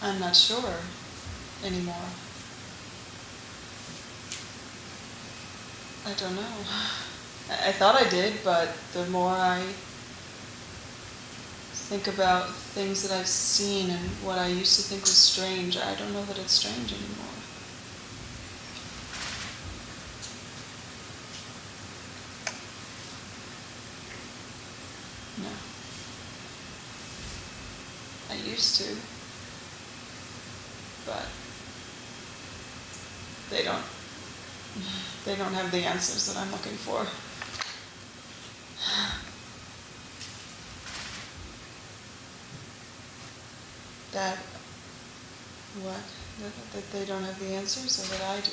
I'm not sure anymore. I don't know. I thought I did, but the more I think about things that I've seen and what I used to think was strange, I don't know that it's strange anymore. No. I used to, but they don't have the answers that I'm looking for. That what? That they don't have the answers, or that I do?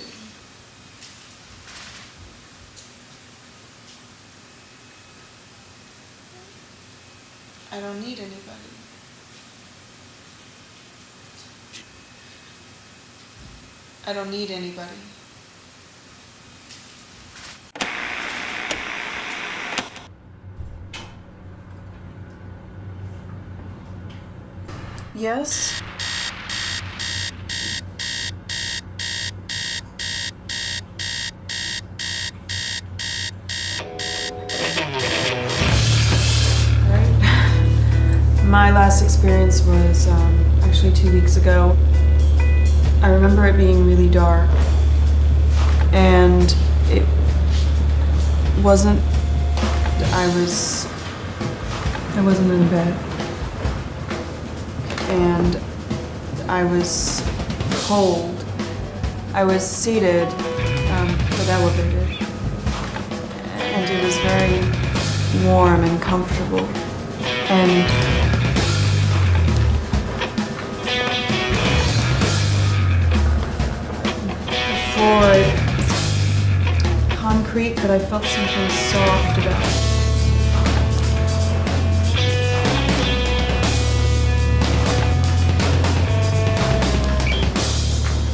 I don't need anybody. I don't need anybody. Yes? My last experience was actually 2 weeks ago. I remember it being really dark, and it wasn't, I wasn't in bed, and I was cold. I was seated, but elevated, and it was very warm and comfortable, and floor, concrete, but I felt something soft about it.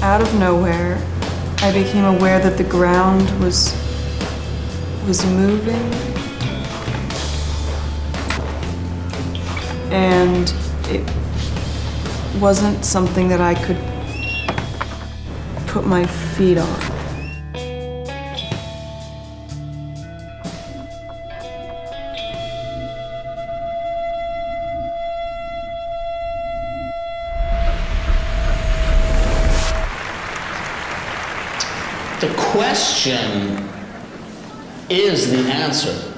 Out of nowhere, I became aware that the ground was moving, and it wasn't something that I could put my feet on. The question is the answer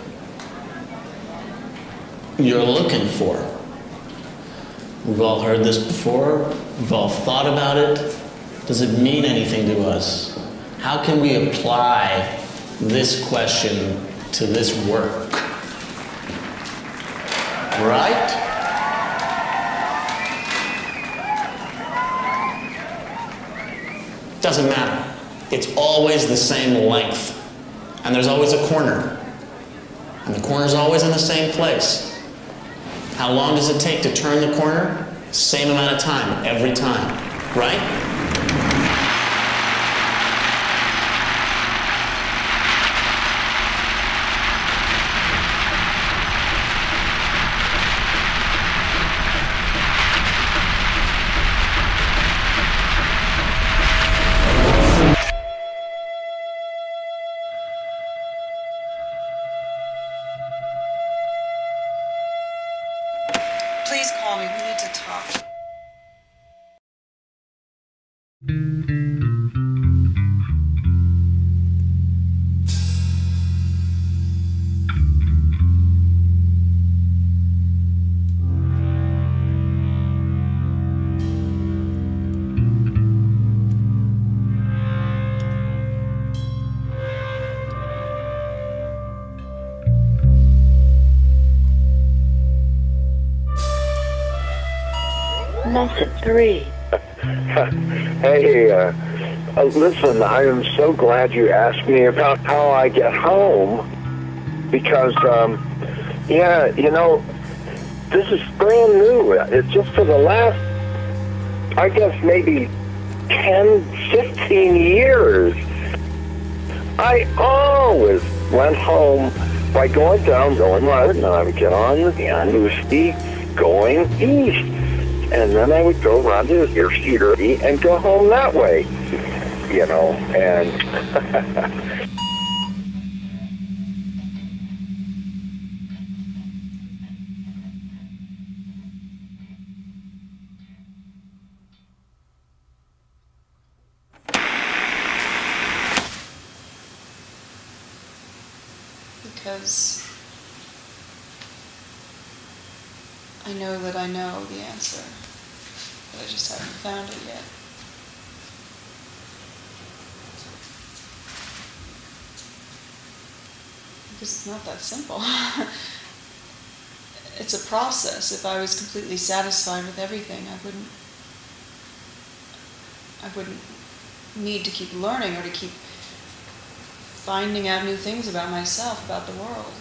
you're looking for. We've all heard this before. We've all thought about it. Does it mean anything to us? How can we apply this question to this work? Right? Doesn't matter. It's always the same length. And there's always a corner. And the corner's always in the same place. How long does it take to turn the corner? Same amount of time, every time. Right? Please call me. We need to talk. Message 3. Hey, listen, I am so glad you asked me about how I get home, because, yeah, you know, this is brand new. It's just for the last, I guess, maybe 10, 15 years. I always went home by going down, going right, and I would get on the Azimuth, going east. and then I would go around to your security and go home that way, and because I know that I know the answer, but I just haven't found it yet. Because it's not that simple. It's a process. If I was completely satisfied with everything, I wouldn't need to keep learning or to keep finding out new things about myself, about the world.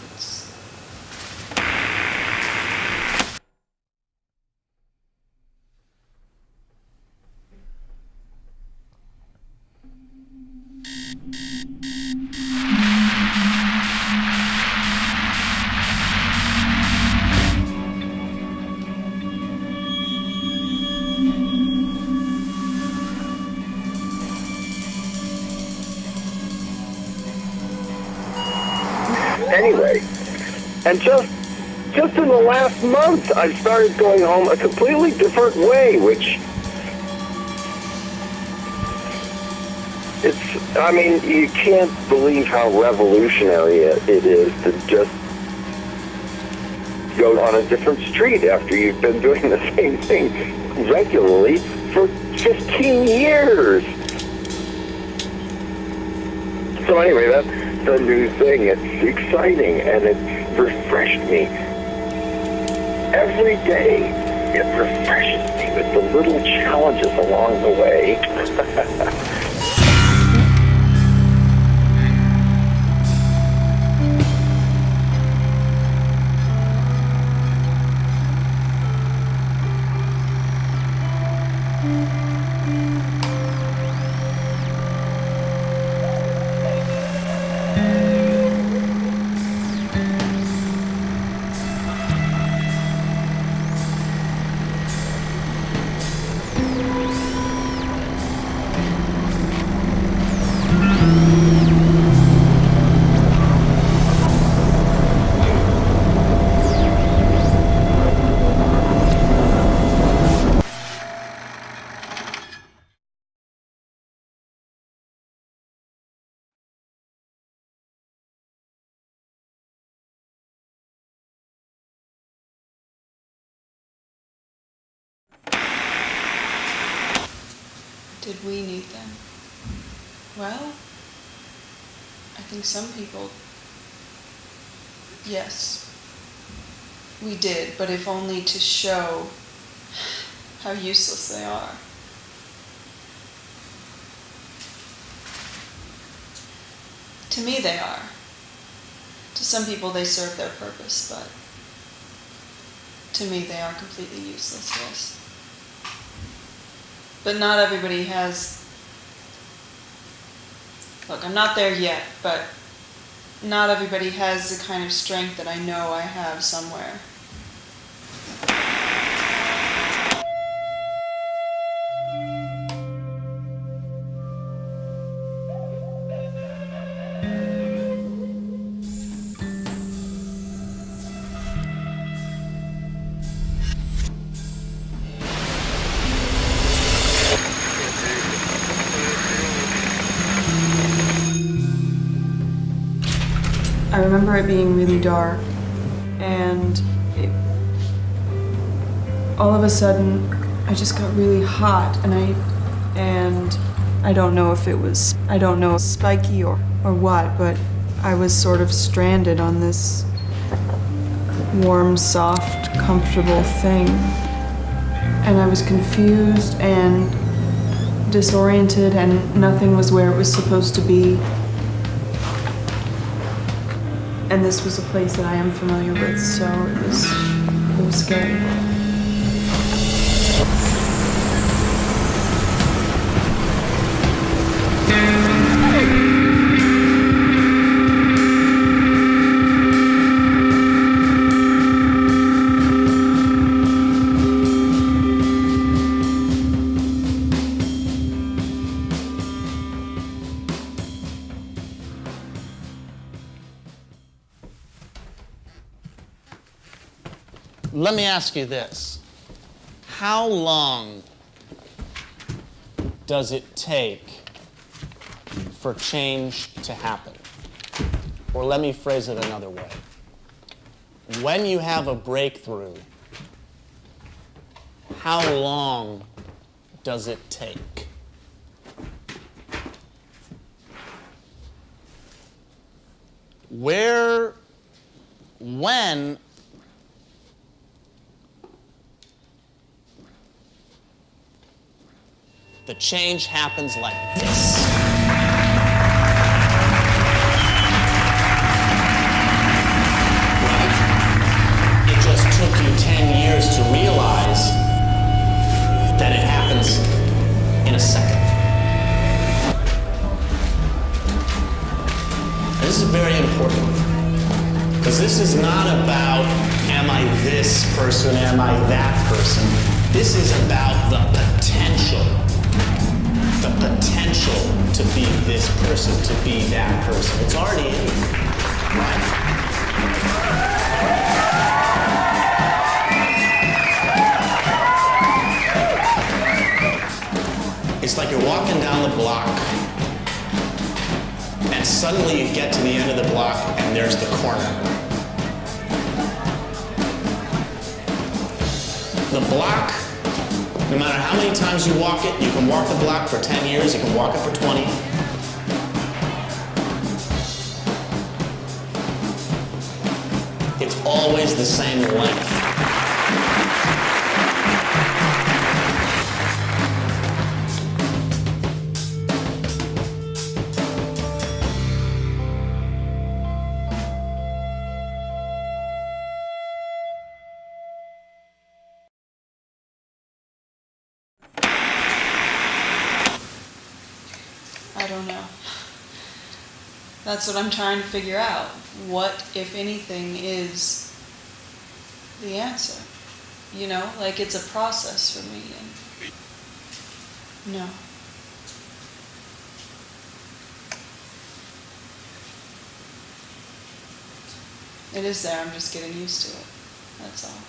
anyway, and just in the last month, I started going home a completely different way, which you can't believe how revolutionary it is to just go on a different street after you've been doing the same thing regularly for 15 years. So anyway, that's the new thing. It's exciting, and it refreshed me. Every day, it refreshes me with the little challenges along the way. Did we need them? Well, I think some people, yes, we did, but if only to show how useless they are. To me, they are. To some people, they serve their purpose, but to me, they are completely useless, yes. But not everybody has, look, I'm not there yet, but not everybody has the kind of strength that I know I have somewhere. I remember it being really dark, and all of a sudden I just got really hot, and I don't know if it was, spiky or what, but I was sort of stranded on this warm, soft, comfortable thing. And I was confused and disoriented, and nothing was where it was supposed to be. And this was a place that I am familiar with, so it was scary. Let me ask you this. How long does it take for change to happen? Or let me phrase it another way. When you have a breakthrough, how long does it take? When the change happens like this. It just took you 10 years to realize that it happens in a second. And this is very important, because this is not about, am I this person, am I that person? This is about the potential to be this person, to be that person. It's already in you, right? It's like you're walking down the block, and suddenly you get to the end of the block, and there's the corner. The block, no matter how many times you walk it, you can walk the block for 10 years, you can walk it for 20. It's always the same length. I don't know. That's what I'm trying to figure out. What, if anything, is the answer? You know, like it's a process for me. And no. It is there, I'm just getting used to it. That's all.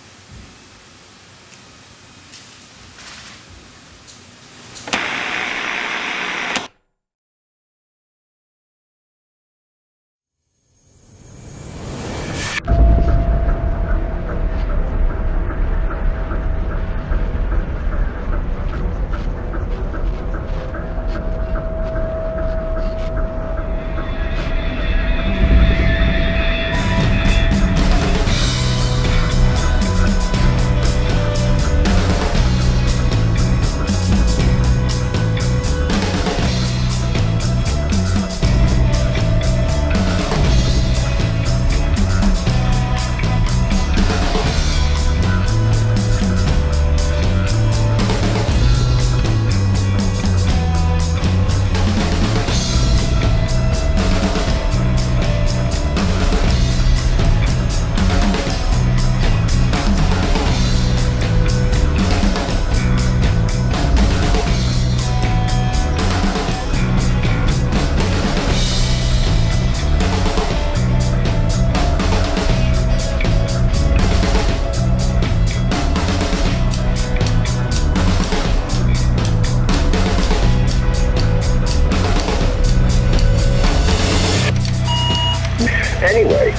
Anyway,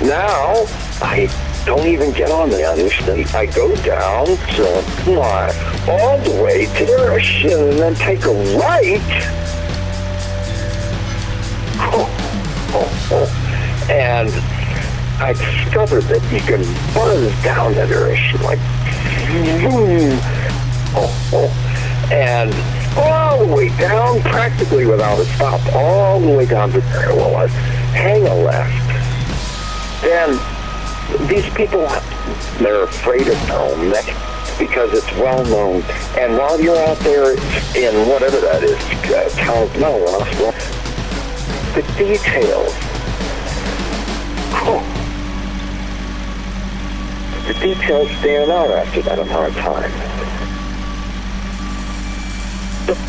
now I don't even get on the interstate. I go down to all the way to the ocean and then take a right. And I discovered that you can buzz down that ocean like and all the way down, practically without a stop, all the way down to there. Well, I hang a left. Then these people, they're afraid of home because it's well known. And while you're out there in whatever that is, Count Melrose, the details. The details stand out after that amount of time.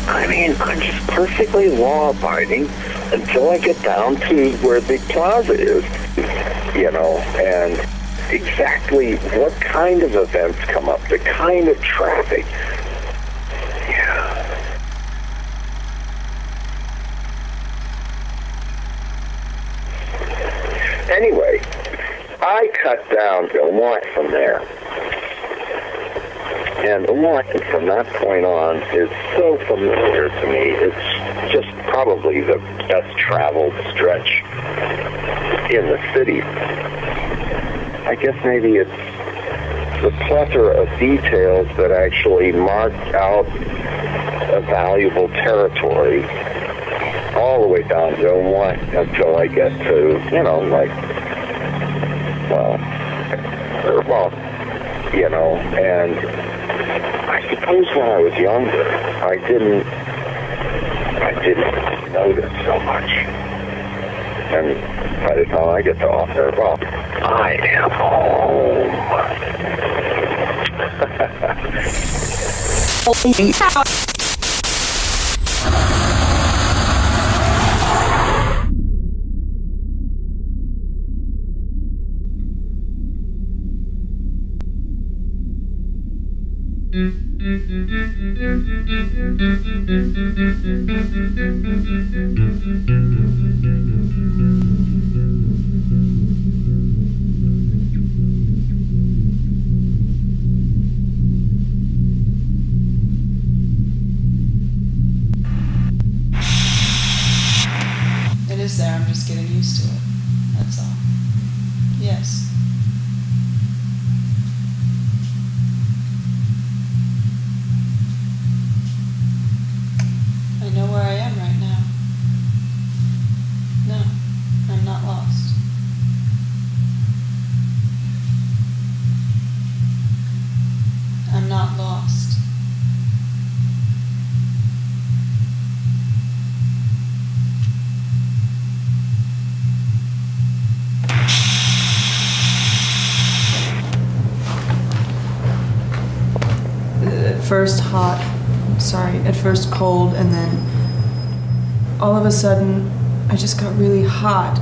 I mean, I'm just perfectly law-abiding until I get down to where the plaza is, you know, and exactly what kind of events come up, the kind of traffic. Yeah. Anyway, I cut down to one from there. And the one from that point on is so familiar to me. It's just probably the best traveled stretch in the city. I guess maybe it's the plethora of details that actually mark out a valuable territory all the way down to one until I get to, and I suppose when I was younger, I didn't notice so much. And by the time I get to off there, well, I am home. It is there, I'm just getting used to it. That's all. Yes. I know where I am right now. No, I'm not lost. I'm not lost. At first cold, and then all of a sudden I just got really hot,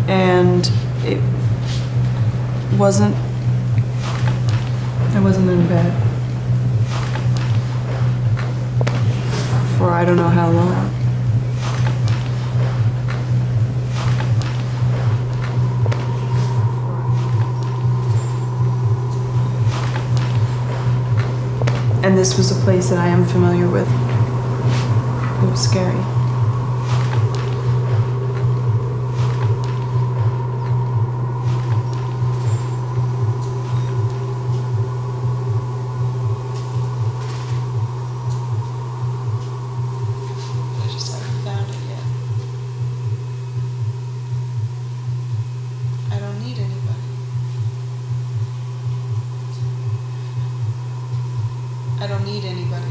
and it wasn't, I wasn't in bed for I don't know how long. And this was a place that I am familiar with. It was scary. I just haven't found it yet. I don't need anybody. I don't need anybody.